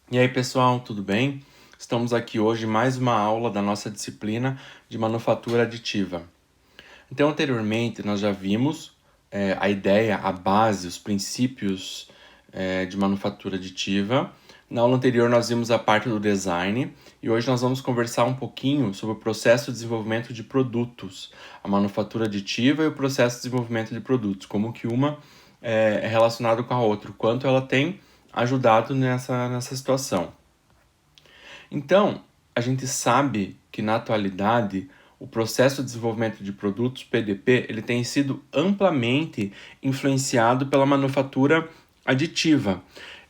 E aí, pessoal, tudo bem? Estamos aqui hoje em mais uma aula da nossa disciplina de manufatura aditiva. Então, anteriormente, nós já vimos a ideia, a base, os princípios de manufatura aditiva. Na aula anterior, nós vimos a parte do design e hoje nós vamos conversar um pouquinho sobre o processo de desenvolvimento de produtos, a manufatura aditiva e o processo de desenvolvimento de produtos, como que uma é relacionada com a outra, o quanto ela tem ajudado nessa situação. Então, a gente sabe que na atualidade o processo de desenvolvimento de produtos PDP ele tem sido amplamente influenciado pela manufatura aditiva.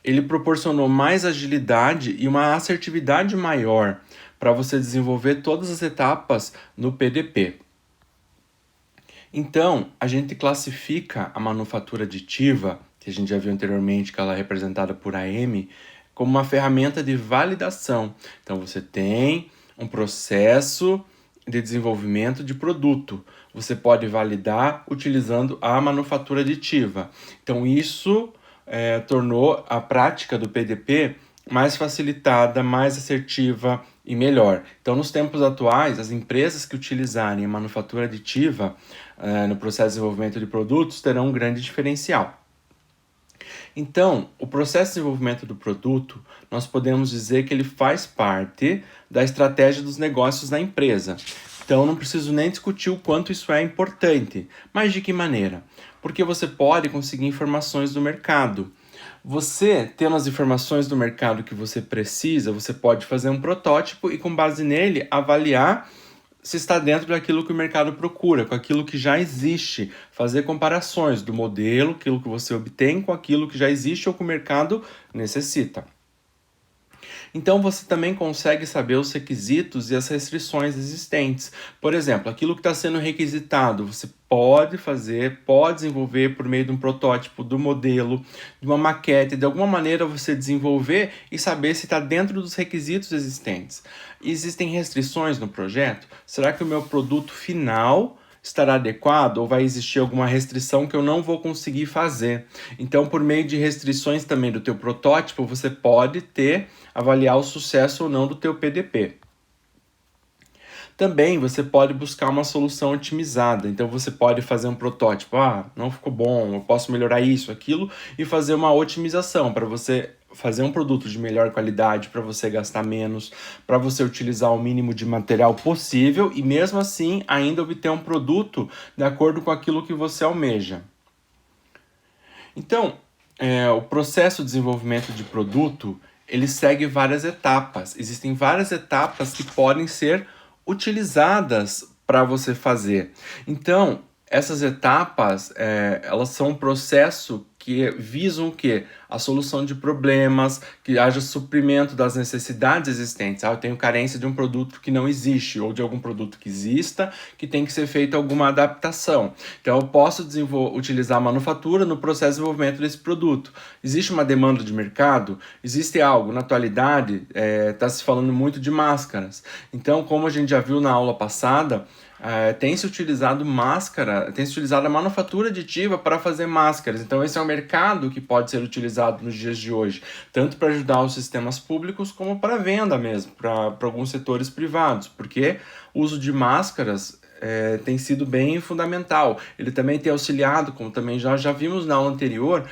Ele proporcionou mais agilidade e uma assertividade maior para você desenvolver todas as etapas no PDP. Então, a gente classifica a manufatura aditiva, que a gente já viu anteriormente que ela é representada por AM, como uma ferramenta de validação. Então, você tem um processo de desenvolvimento de produto. Você pode validar utilizando a manufatura aditiva. Então, isso tornou a prática do PDP mais facilitada, mais assertiva e melhor. Então, nos tempos atuais, as empresas que utilizarem a manufatura aditiva no processo de desenvolvimento de produtos terão um grande diferencial. Então, o processo de desenvolvimento do produto, nós podemos dizer que ele faz parte da estratégia dos negócios da empresa. Então, não preciso nem discutir o quanto isso é importante. Mas de que maneira? Porque você pode conseguir informações do mercado. Você, tendo as informações do mercado que você precisa, você pode fazer um protótipo e, com base nele, avaliar se está dentro daquilo que o mercado procura, com aquilo que já existe, fazer comparações do modelo, aquilo que você obtém com aquilo que já existe ou que o mercado necessita. Então você também consegue saber os requisitos e as restrições existentes. Por exemplo, aquilo que está sendo requisitado, você pode fazer, pode desenvolver por meio de um protótipo, do modelo, de uma maquete, de alguma maneira você desenvolver e saber se está dentro dos requisitos existentes. Existem restrições no projeto? Será que o meu produto final estará adequado ou vai existir alguma restrição que eu não vou conseguir fazer? Então, por meio de restrições também do teu protótipo, você pode avaliar o sucesso ou não do teu PDP. Também você pode buscar uma solução otimizada. Então você pode fazer um protótipo, não ficou bom, eu posso melhorar isso, aquilo, e fazer uma otimização para você fazer um produto de melhor qualidade, para você gastar menos, para você utilizar o mínimo de material possível e mesmo assim ainda obter um produto de acordo com aquilo que você almeja. Então, o processo de desenvolvimento de produto, ele segue várias etapas. Existem várias etapas que podem ser utilizadas para você fazer. Então, essas etapas, elas são um processo que visam o quê? A solução de problemas, que haja suprimento das necessidades existentes. Eu tenho carência de um produto que não existe, ou de algum produto que exista, que tem que ser feita alguma adaptação. Então, eu posso utilizar a manufatura no processo de desenvolvimento desse produto. Existe uma demanda de mercado? Existe algo? Na atualidade, está se falando muito de máscaras. Então, como a gente já viu na aula passada, tem se utilizado a manufatura aditiva para fazer máscaras. Então, esse é um mercado que pode ser utilizado nos dias de hoje, tanto para ajudar os sistemas públicos como para venda mesmo, para alguns setores privados, porque o uso de máscaras tem sido bem fundamental. Ele também tem auxiliado, como também já vimos na aula anterior,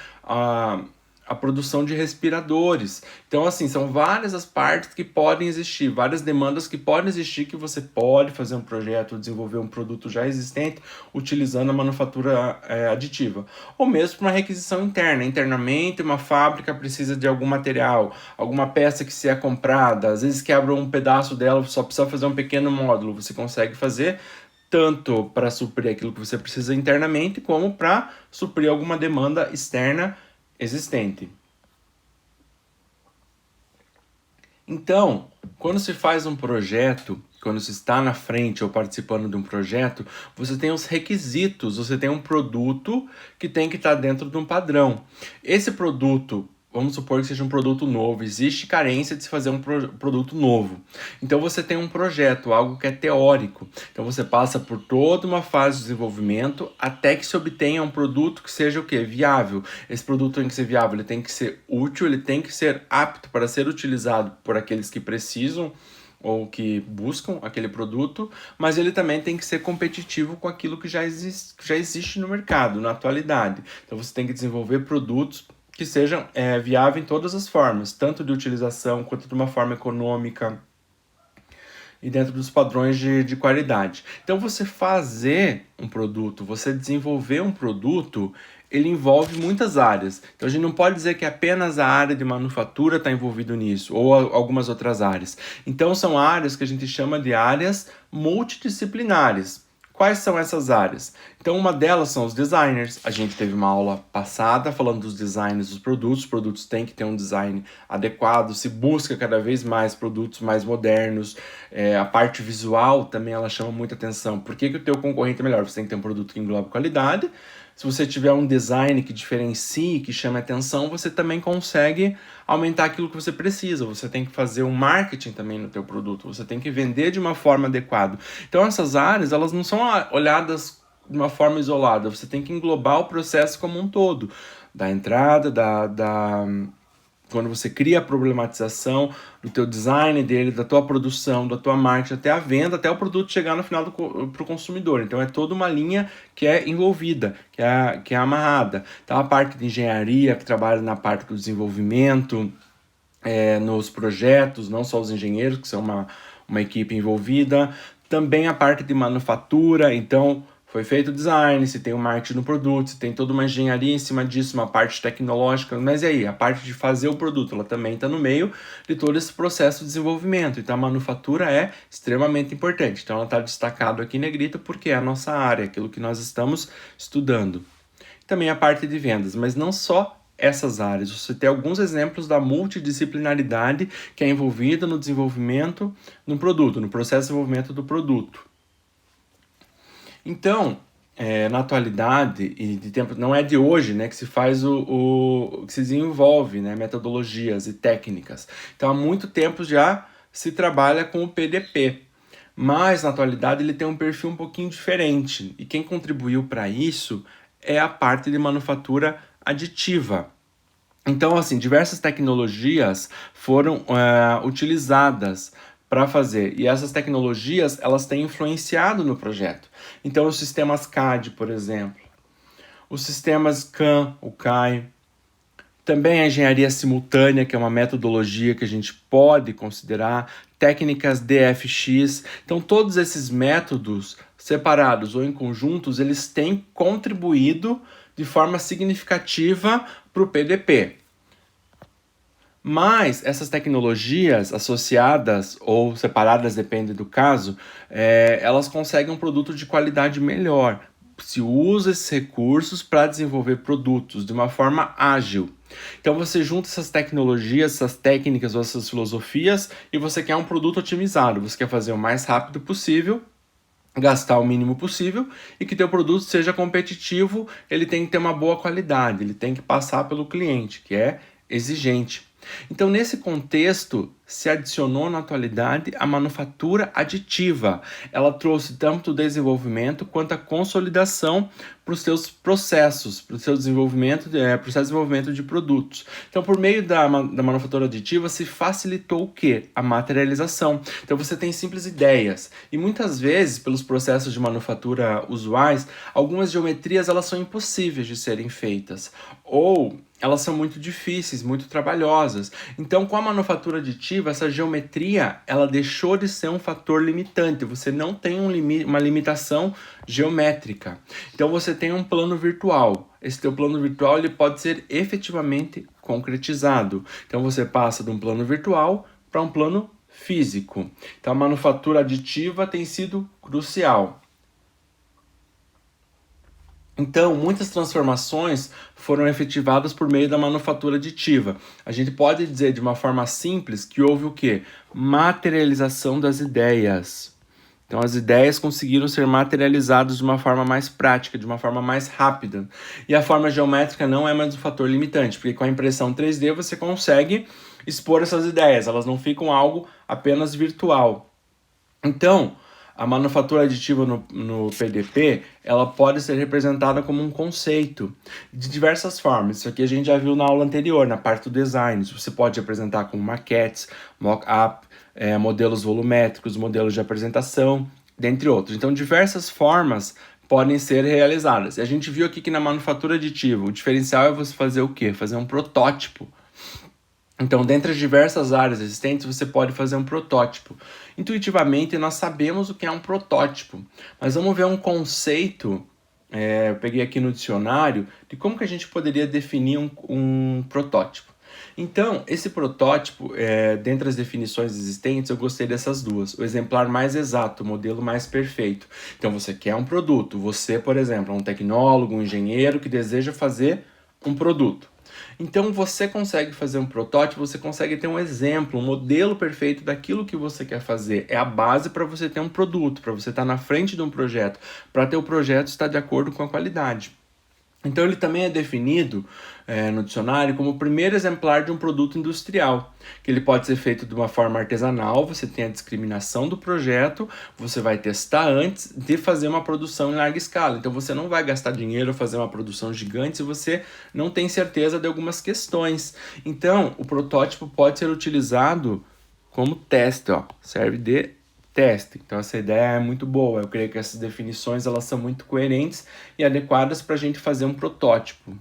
a produção de respiradores. Então, assim, são várias as partes que podem existir, várias demandas que podem existir que você pode fazer um projeto, desenvolver um produto já existente utilizando a manufatura aditiva. Ou mesmo para uma requisição interna. Internamente, uma fábrica precisa de algum material, alguma peça que se é comprada, às vezes quebra um pedaço dela, só precisa fazer um pequeno módulo. Você consegue fazer tanto para suprir aquilo que você precisa internamente, como para suprir alguma demanda externa existente. Então, quando se faz um projeto, quando se está na frente ou participando de um projeto, você tem os requisitos, você tem um produto que tem que estar dentro de um padrão. Esse produto, vamos supor que seja um produto novo, existe carência de se fazer um produto novo. Então você tem um projeto, algo que é teórico. Então você passa por toda uma fase de desenvolvimento até que se obtenha um produto que seja o quê? Viável. Esse produto tem que ser viável, ele tem que ser útil, ele tem que ser apto para ser utilizado por aqueles que precisam ou que buscam aquele produto, mas ele também tem que ser competitivo com aquilo que já existe no mercado, na atualidade. Então você tem que desenvolver produtos que sejam viáveis em todas as formas, tanto de utilização quanto de uma forma econômica e dentro dos padrões de qualidade. Então você fazer um produto, você desenvolver um produto, ele envolve muitas áreas. Então a gente não pode dizer que apenas a área de manufatura está envolvido nisso, ou algumas outras áreas. Então são áreas que a gente chama de áreas multidisciplinares. Quais são essas áreas? Então uma delas são os designers. A gente teve uma aula passada falando dos designs dos produtos. Os produtos têm que ter um design adequado, se busca cada vez mais produtos mais modernos. A parte visual também ela chama muita atenção. Por que o teu concorrente é melhor? Você tem que ter um produto que englobe qualidade. Se você tiver um design que diferencie, que chame atenção, você também consegue aumentar aquilo que você precisa. Você tem que fazer um marketing também no teu produto. Você tem que vender de uma forma adequada. Então essas áreas, elas não são olhadas de uma forma isolada. Você tem que englobar o processo como um todo. Da entrada, quando você cria a problematização do teu design dele, da tua produção, da tua marketing, até a venda, até o produto chegar no final para o consumidor. Então é toda uma linha que é envolvida, que é amarrada. Então a parte de engenharia, que trabalha na parte do desenvolvimento, nos projetos, não só os engenheiros, que são uma equipe envolvida. Também a parte de manufatura, então foi feito o design, se tem o marketing no produto, se tem toda uma engenharia em cima disso, uma parte tecnológica, mas e aí? A parte de fazer o produto, ela também está no meio de todo esse processo de desenvolvimento. Então a manufatura é extremamente importante. Então ela está destacada aqui em negrito porque é a nossa área, aquilo que nós estamos estudando. Também a parte de vendas, mas não só essas áreas. Você tem alguns exemplos da multidisciplinaridade que é envolvida no desenvolvimento do produto, no processo de desenvolvimento do produto. Então, na atualidade, e de tempo, não é de hoje, né, que se faz que se desenvolve, né, metodologias e técnicas. Então, há muito tempo já se trabalha com o PDP, mas na atualidade ele tem um perfil um pouquinho diferente. E quem contribuiu para isso é a parte de manufatura aditiva. Então, assim, diversas tecnologias foram utilizadas para fazer. E essas tecnologias, elas têm influenciado no projeto. Então, os sistemas CAD, por exemplo, os sistemas CAM, o CAI, também a engenharia simultânea, que é uma metodologia que a gente pode considerar, técnicas DFX. Então, todos esses métodos, separados ou em conjuntos, eles têm contribuído de forma significativa para o PDP. Mas essas tecnologias associadas ou separadas, depende do caso, elas conseguem um produto de qualidade melhor. Se usa esses recursos para desenvolver produtos de uma forma ágil. Então você junta essas tecnologias, essas técnicas ou essas filosofias e você quer um produto otimizado. Você quer fazer o mais rápido possível, gastar o mínimo possível e que teu produto seja competitivo. Ele tem que ter uma boa qualidade, ele tem que passar pelo cliente, que é exigente. Então, nesse contexto, se adicionou na atualidade a manufatura aditiva. Ela trouxe tanto o desenvolvimento quanto a consolidação para os seus processos, para o seu desenvolvimento, processo de desenvolvimento de produtos. Então, por meio da manufatura aditiva, se facilitou o quê? A materialização. Então, você tem simples ideias. E muitas vezes, pelos processos de manufatura usuais, algumas geometrias elas são impossíveis de serem feitas. Ou elas são muito difíceis, muito trabalhosas. Então, com a manufatura aditiva, essa geometria, ela deixou de ser um fator limitante. Você não tem uma limitação geométrica. Então, você tem um plano virtual. Esse teu plano virtual ele pode ser efetivamente concretizado. Então, você passa de um plano virtual para um plano físico. Então, a manufatura aditiva tem sido crucial. Então, muitas transformações foram efetivadas por meio da manufatura aditiva. A gente pode dizer de uma forma simples que houve o quê? Materialização das ideias. Então as ideias conseguiram ser materializadas de uma forma mais prática, de uma forma mais rápida. E a forma geométrica não é mais um fator limitante, porque com a impressão 3D você consegue expor essas ideias, elas não ficam algo apenas virtual. Então, a manufatura aditiva no PDP, ela pode ser representada como um conceito de diversas formas. Isso aqui a gente já viu na aula anterior, na parte do design. Você pode representar como maquetes, mock-up, modelos volumétricos, modelos de apresentação, dentre outros. Então, diversas formas podem ser realizadas. E a gente viu aqui que na manufatura aditiva, o diferencial é você fazer o quê? Fazer um protótipo. Então, dentre as diversas áreas existentes, você pode fazer um protótipo. Intuitivamente, nós sabemos o que é um protótipo, mas vamos ver um conceito, eu peguei aqui no dicionário, de como que a gente poderia definir um protótipo. Então, esse protótipo, dentre as definições existentes, eu gostei dessas duas. O exemplar mais exato, o modelo mais perfeito. Então, você quer um produto. Você, por exemplo, é um tecnólogo, um engenheiro que deseja fazer um produto. Então você consegue fazer um protótipo, você consegue ter um exemplo, um modelo perfeito daquilo que você quer fazer. É a base para você ter um produto, para você estar na frente de um projeto, para ter o projeto estar de acordo com a qualidade. Então ele também é definido no dicionário como o primeiro exemplar de um produto industrial, que ele pode ser feito de uma forma artesanal, você tem a discriminação do projeto, você vai testar antes de fazer uma produção em larga escala. Então você não vai gastar dinheiro fazer uma produção gigante se você não tem certeza de algumas questões. Então o protótipo pode ser utilizado como teste, serve de teste. Então essa ideia é muito boa. Eu creio que essas definições elas são muito coerentes e adequadas para a gente fazer um protótipo.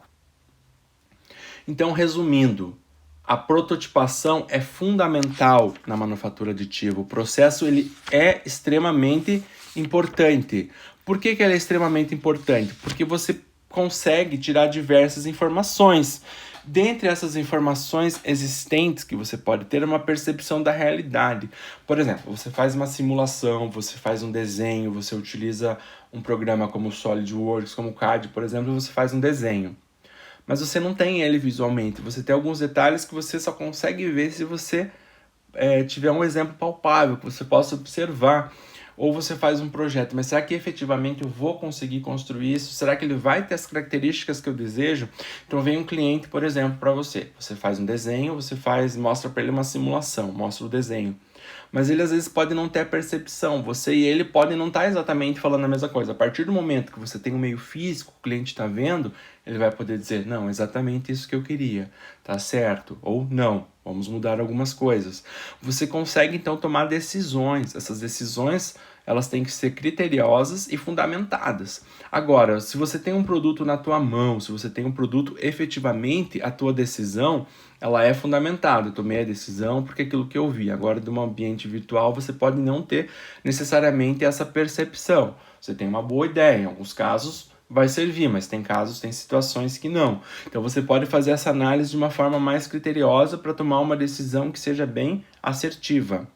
Então, resumindo, a prototipação é fundamental na manufatura aditiva. O processo ele é extremamente importante. Por que ele é extremamente importante? Porque você consegue tirar diversas informações. Dentre essas informações existentes que você pode ter uma percepção da realidade. Por exemplo, você faz uma simulação, você faz um desenho, você utiliza um programa como o SolidWorks, como o CAD, por exemplo, você faz um desenho. Mas você não tem ele visualmente, você tem alguns detalhes que você só consegue ver se você tiver um exemplo palpável, que você possa observar. Ou você faz um projeto, mas será que efetivamente eu vou conseguir construir isso? Será que ele vai ter as características que eu desejo? Então vem um cliente, por exemplo, para você. Você faz um desenho, mostra para ele uma simulação, mostra o desenho. Mas ele às vezes pode não ter a percepção, você e ele podem não estar exatamente falando a mesma coisa. A partir do momento que você tem um meio físico, o cliente está vendo, ele vai poder dizer, não, exatamente isso que eu queria, tá certo? Ou não, vamos mudar algumas coisas. Você consegue então tomar decisões, essas decisões elas têm que ser criteriosas e fundamentadas. Agora, se você tem um produto na tua mão, se você tem um produto efetivamente, a tua decisão ela é fundamentada. Eu tomei a decisão porque aquilo que eu vi. Agora, de um ambiente virtual, você pode não ter necessariamente essa percepção. Você tem uma boa ideia, em alguns casos vai servir, mas tem casos, tem situações que não. Então você pode fazer essa análise de uma forma mais criteriosa para tomar uma decisão que seja bem assertiva.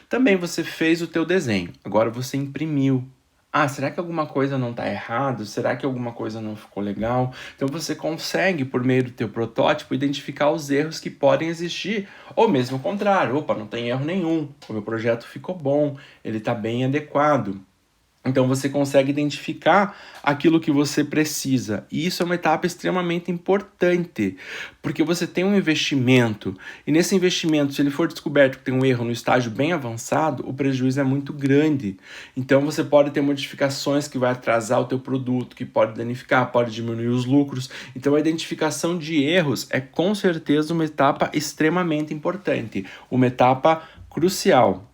Também você fez o teu desenho, agora você imprimiu. Ah, será que alguma coisa não está errado? Será que alguma coisa não ficou legal? Então você consegue, por meio do teu protótipo, identificar os erros que podem existir. Ou mesmo o contrário, opa, não tem erro nenhum, o meu projeto ficou bom, ele está bem adequado. Então você consegue identificar aquilo que você precisa. E isso é uma etapa extremamente importante, porque você tem um investimento, e nesse investimento, se ele for descoberto que tem um erro no estágio bem avançado, o prejuízo é muito grande. Então você pode ter modificações que vai atrasar o teu produto, que pode danificar, pode diminuir os lucros. Então a identificação de erros é com certeza uma etapa extremamente importante, uma etapa crucial.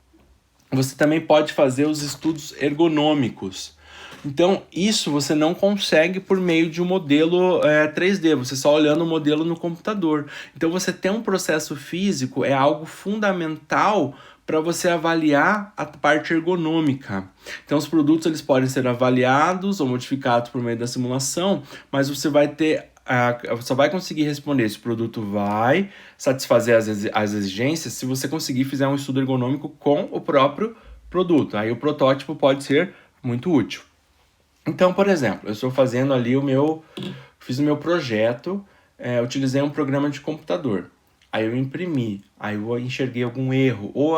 Você também pode fazer os estudos ergonômicos. Então, isso você não consegue por meio de um modelo 3D, você só olhando o modelo no computador. Então, você ter um processo físico é algo fundamental para você avaliar a parte ergonômica. Então, os produtos eles podem ser avaliados ou modificados por meio da simulação, mas você vai ter só vai conseguir responder se o produto vai satisfazer as exigências se você conseguir fazer um estudo ergonômico com o próprio produto. Aí o protótipo pode ser muito útil. Então, por exemplo, eu estou fazendo ali fiz o meu projeto, utilizei um programa de computador. Aí eu imprimi, aí eu enxerguei algum erro. Ou,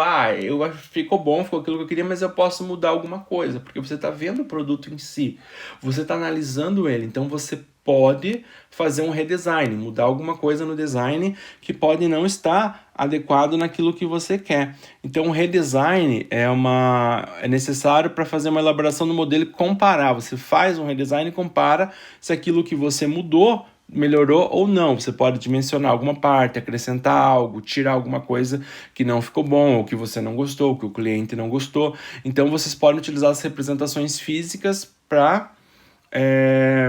ficou bom, ficou aquilo que eu queria, mas eu posso mudar alguma coisa. Porque você está vendo o produto em si, você está analisando ele. Então você pode fazer um redesign, mudar alguma coisa no design que pode não estar adequado naquilo que você quer. Então, o redesign é necessário para fazer uma elaboração do modelo e comparar. Você faz um redesign e compara se aquilo que você mudou melhorou ou não. Você pode dimensionar alguma parte, acrescentar algo, tirar alguma coisa que não ficou bom, ou que você não gostou, ou que o cliente não gostou. Então, vocês podem utilizar as representações físicas para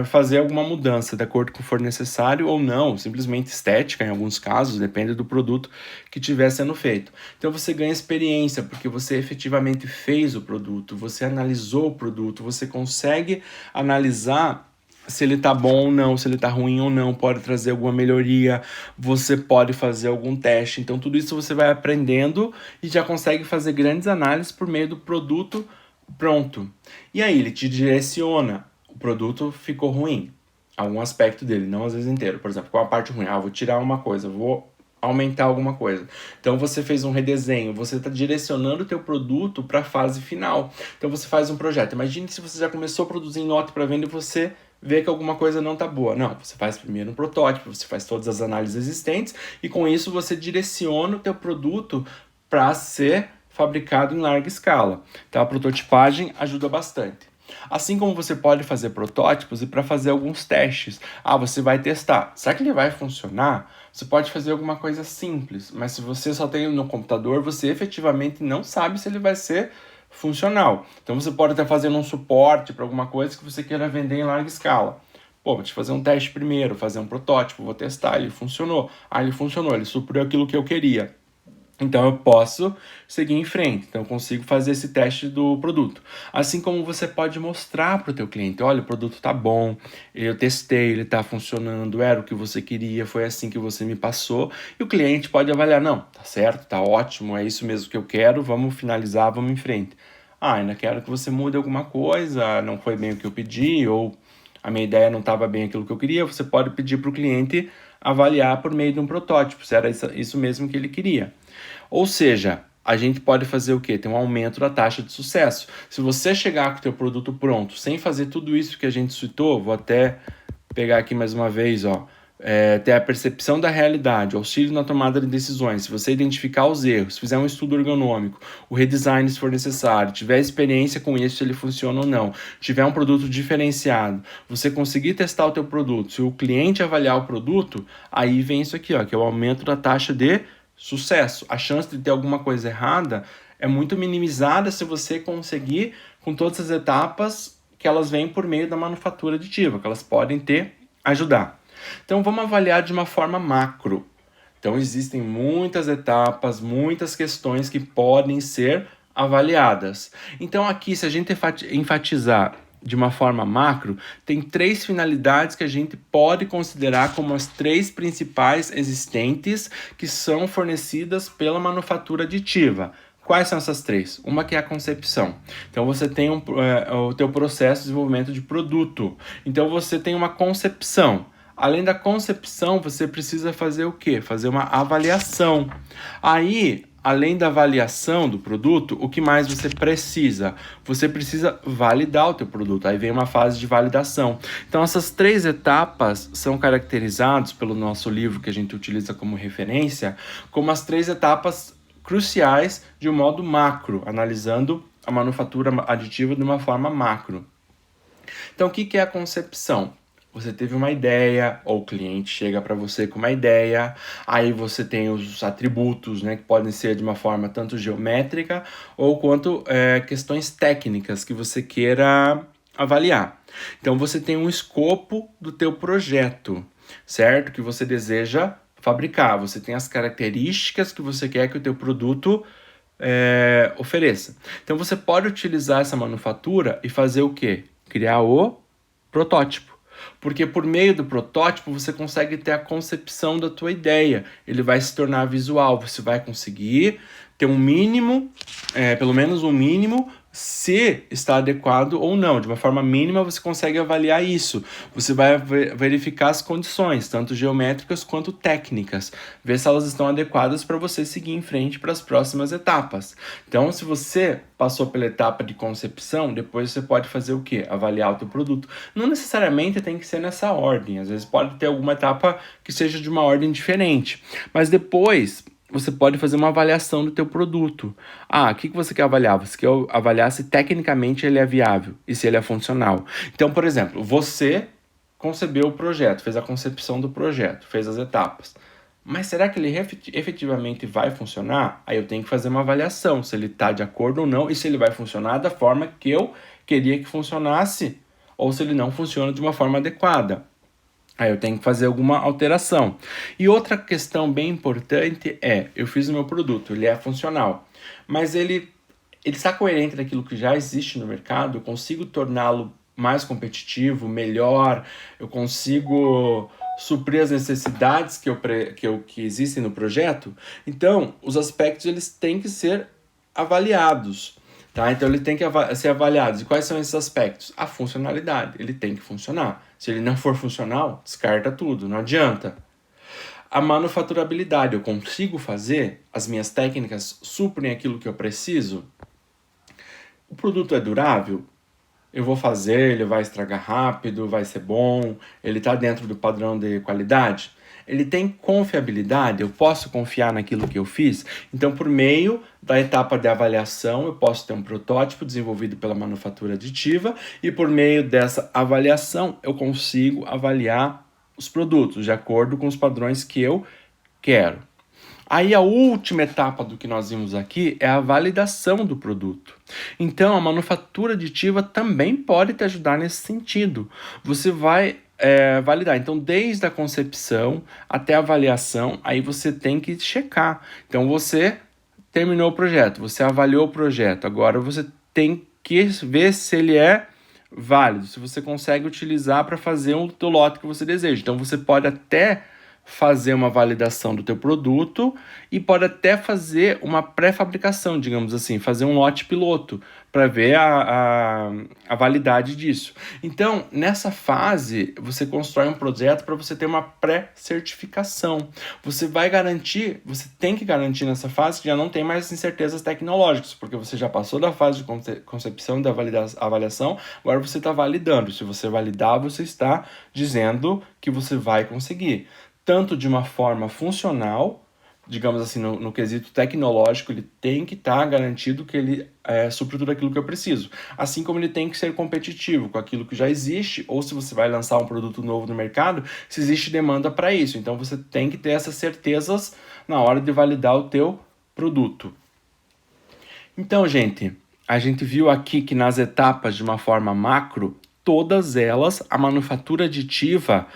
fazer alguma mudança, de acordo com o que for necessário ou não, simplesmente estética em alguns casos, depende do produto que estiver sendo feito. Então você ganha experiência, porque você efetivamente fez o produto, você analisou o produto, você consegue analisar se ele tá bom ou não, se ele tá ruim ou não, pode trazer alguma melhoria, você pode fazer algum teste. Então tudo isso você vai aprendendo e já consegue fazer grandes análises por meio do produto pronto. E aí ele te direciona. O produto ficou ruim, algum aspecto dele, não às vezes inteiro. Por exemplo, qual a parte ruim? Vou tirar uma coisa, vou aumentar alguma coisa. Então você fez um redesenho, você está direcionando o teu produto para a fase final. Então você faz um projeto. Imagine se você já começou a produzir em lote para venda e você vê que alguma coisa não está boa. Não, você faz primeiro um protótipo, você faz todas as análises existentes e com isso você direciona o teu produto para ser fabricado em larga escala. Então a prototipagem ajuda bastante. Assim como você pode fazer protótipos e para fazer alguns testes. Você vai testar. Será que ele vai funcionar? Você pode fazer alguma coisa simples, mas se você só tem ele no computador, você efetivamente não sabe se ele vai ser funcional. Então você pode estar fazendo um suporte para alguma coisa que você queira vender em larga escala. Vou te fazer um teste primeiro, fazer um protótipo, vou testar, ele funcionou. Ele funcionou, ele supriu aquilo que eu queria. Então eu posso seguir em frente, então eu consigo fazer esse teste do produto. Assim como você pode mostrar para o teu cliente, olha, o produto tá bom, eu testei, ele tá funcionando, era o que você queria, foi assim que você me passou, e o cliente pode avaliar, não, tá certo, tá ótimo, é isso mesmo que eu quero, vamos finalizar, vamos em frente. Ainda quero que você mude alguma coisa, não foi bem o que eu pedi, ou a minha ideia não estava bem aquilo que eu queria, você pode pedir para o cliente avaliar por meio de um protótipo, se era isso mesmo que ele queria. Ou seja, a gente pode fazer o quê? Tem um aumento da taxa de sucesso. Se você chegar com o teu produto pronto, sem fazer tudo isso que a gente citou, vou até pegar aqui mais uma vez, ter a percepção da realidade, auxílio na tomada de decisões, se você identificar os erros, fizer um estudo ergonômico, o redesign se for necessário, tiver experiência com isso, se ele funciona ou não, tiver um produto diferenciado, você conseguir testar o teu produto, se o cliente avaliar o produto, aí vem isso aqui, que é o aumento da taxa de sucesso. A chance de ter alguma coisa errada é muito minimizada se você conseguir com todas as etapas que elas vêm por meio da manufatura aditiva, que elas podem ajudar. Então vamos avaliar de uma forma macro. Então existem muitas etapas, muitas questões que podem ser avaliadas. Então aqui, se a gente enfatizar de uma forma macro, tem 3 finalidades que a gente pode considerar como as 3 principais existentes que são fornecidas pela manufatura aditiva. Quais são essas 3? Uma que é a concepção. Então você tem o teu processo de desenvolvimento de produto. Então você tem uma concepção. Além da concepção, você precisa fazer o quê? Fazer uma avaliação. Aí, além da avaliação do produto, o que mais você precisa? Você precisa validar o teu produto. Aí vem uma fase de validação. Então, essas 3 etapas são caracterizadas pelo nosso livro que a gente utiliza como referência, como as 3 etapas cruciais de um modo macro, analisando a manufatura aditiva de uma forma macro. Então, o que é a concepção? Você teve uma ideia, ou o cliente chega para você com uma ideia, aí você tem os atributos, que podem ser de uma forma tanto geométrica ou quanto questões técnicas que você queira avaliar. Então você tem um escopo do teu projeto, certo? Que você deseja fabricar. Você tem as características que você quer que o teu produto ofereça. Então você pode utilizar essa manufatura e fazer o quê? Criar o protótipo. Porque por meio do protótipo você consegue ter a concepção da tua ideia. Ele vai se tornar visual, você vai conseguir ter um mínimo, pelo menos um mínimo, se está adequado ou não. De uma forma mínima, você consegue avaliar isso. Você vai verificar as condições, tanto geométricas quanto técnicas, ver se elas estão adequadas para você seguir em frente para as próximas etapas. Então, se você passou pela etapa de concepção, depois você pode fazer o quê? Avaliar o teu produto. Não necessariamente tem que ser nessa ordem, às vezes pode ter alguma etapa que seja de uma ordem diferente, mas depois você pode fazer uma avaliação do teu produto. O que você quer avaliar? Você quer avaliar se tecnicamente ele é viável e se ele é funcional. Então, por exemplo, você concebeu o projeto, fez a concepção do projeto, fez as etapas. Mas será que ele efetivamente vai funcionar? Aí eu tenho que fazer uma avaliação, se ele está de acordo ou não, e se ele vai funcionar da forma que eu queria que funcionasse, ou se ele não funciona de uma forma adequada. Aí eu tenho que fazer alguma alteração. E outra questão bem importante é, eu fiz o meu produto, ele é funcional, mas ele está coerente daquilo que já existe no mercado, eu consigo torná-lo mais competitivo, melhor, eu consigo suprir as necessidades que existem no projeto. Então, os aspectos eles têm que ser avaliados. Tá? Então ele tem que ser avaliado. E quais são esses aspectos? A funcionalidade. Ele tem que funcionar. Se ele não for funcional, descarta tudo, não adianta. A manufaturabilidade. Eu consigo fazer? As minhas técnicas suprem aquilo que eu preciso? O produto é durável? Eu vou fazer, ele vai estragar rápido, vai ser bom, ele está dentro do padrão de qualidade? Ele tem confiabilidade, eu posso confiar naquilo que eu fiz? Então, por meio da etapa de avaliação, eu posso ter um protótipo desenvolvido pela manufatura aditiva e por meio dessa avaliação, eu consigo avaliar os produtos de acordo com os padrões que eu quero. Aí a última etapa do que nós vimos aqui é a validação do produto. Então, a manufatura aditiva também pode te ajudar nesse sentido. Você vai validar. Então, desde a concepção até a avaliação, aí você tem que checar. Então, você terminou o projeto, você avaliou o projeto, agora você tem que ver se ele é válido, se você consegue utilizar para fazer o teu lote que você deseja. Então, você pode até fazer uma validação do teu produto e pode até fazer uma pré-fabricação, digamos assim, fazer um lote piloto para ver a validade disso. Então, nessa fase, você constrói um projeto para você ter uma pré-certificação. Você vai garantir, você tem que garantir nessa fase que já não tem mais incertezas tecnológicas, porque você já passou da fase de concepção da avaliação, agora você está validando. Se você validar, você está dizendo que você vai conseguir. Tanto de uma forma funcional, digamos assim, no quesito tecnológico, ele tem que estar garantido que ele supre tudo aquilo que eu preciso. Assim como ele tem que ser competitivo com aquilo que já existe, ou se você vai lançar um produto novo no mercado, se existe demanda para isso. Então você tem que ter essas certezas na hora de validar o teu produto. Então, gente, a gente viu aqui que nas etapas de uma forma macro, todas elas, a manufatura aditiva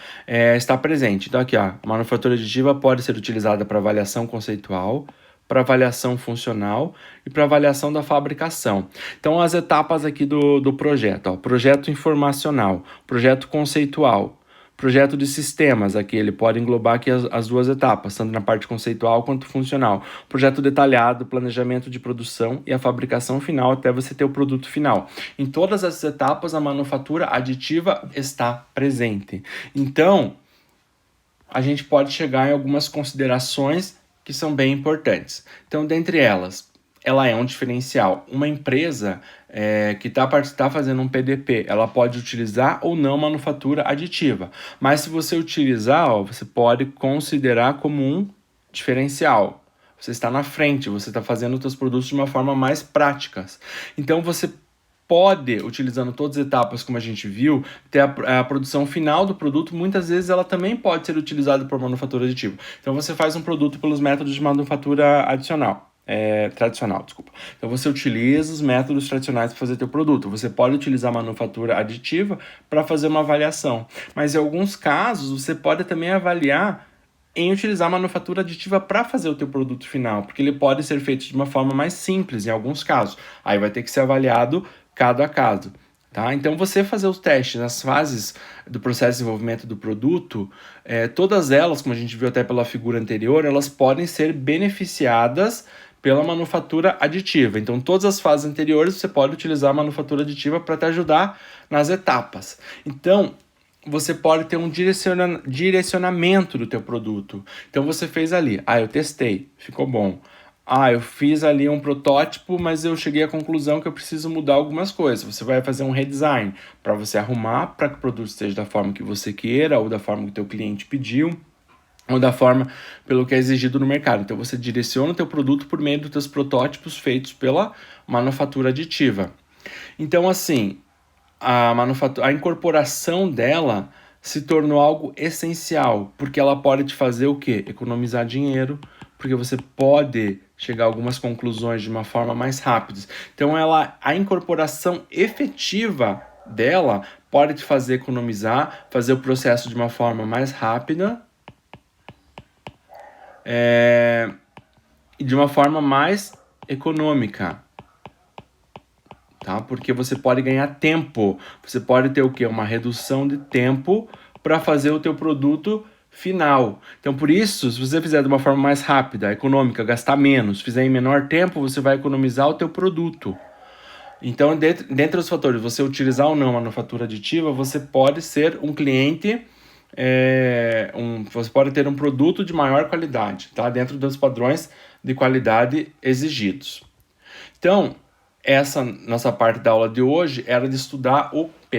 está presente. Então aqui, ó, a manufatura aditiva pode ser utilizada para avaliação conceitual, para avaliação funcional e para avaliação da fabricação. Então as etapas aqui do projeto, ó, projeto informacional, projeto conceitual, projeto de sistemas, aqui ele pode englobar aqui as duas etapas, tanto na parte conceitual quanto funcional. Projeto detalhado, planejamento de produção e a fabricação final até você ter o produto final. Em todas essas etapas, a manufatura aditiva está presente. Então, a gente pode chegar em algumas considerações que são bem importantes. Então, dentre elas, ela é um diferencial. Uma empresa que está fazendo um PDP, ela pode utilizar ou não manufatura aditiva. Mas se você utilizar, você pode considerar como um diferencial. Você está na frente, você está fazendo os seus produtos de uma forma mais prática. Então você pode, utilizando todas as etapas como a gente viu, ter a produção final do produto, muitas vezes ela também pode ser utilizada por manufatura aditiva. Então você faz um produto pelos métodos de manufatura tradicional. Então você utiliza os métodos tradicionais para fazer teu produto. Você pode utilizar a manufatura aditiva para fazer uma avaliação, mas em alguns casos você pode também avaliar em utilizar a manufatura aditiva para fazer o teu produto final, porque ele pode ser feito de uma forma mais simples em alguns casos. Aí vai ter que ser avaliado caso a caso. Tá? Então, você fazer os testes nas fases do processo de desenvolvimento do produto, todas elas, como a gente viu até pela figura anterior, elas podem ser beneficiadas pela manufatura aditiva. Então, todas as fases anteriores você pode utilizar a manufatura aditiva para te ajudar nas etapas. Então, você pode ter um direcionamento do teu produto. Então, você fez ali, eu testei, ficou bom. Eu fiz ali um protótipo, mas eu cheguei à conclusão que eu preciso mudar algumas coisas. Você vai fazer um redesign para você arrumar para que o produto esteja da forma que você queira ou da forma que o teu cliente pediu, ou da forma pelo que é exigido no mercado. Então, você direciona o teu produto por meio dos teus protótipos feitos pela manufatura aditiva. Então, assim, a incorporação dela se tornou algo essencial, porque ela pode te fazer o quê? Economizar dinheiro, porque você pode chegar a algumas conclusões de uma forma mais rápida. Então, a incorporação efetiva dela pode te fazer economizar, fazer o processo de uma forma mais rápida, e de uma forma mais econômica, tá? Porque você pode ganhar tempo, você pode ter o quê? Uma redução de tempo para fazer o teu produto final. Então, por isso, se você fizer de uma forma mais rápida, econômica, gastar menos, fizer em menor tempo, você vai economizar o teu produto. Então, dentre os fatores, você utilizar ou não a manufatura aditiva, você pode ser um cliente, você pode ter um produto de maior qualidade, tá? Dentro dos padrões de qualidade exigidos. Então, essa nossa parte da aula de hoje era de estudar o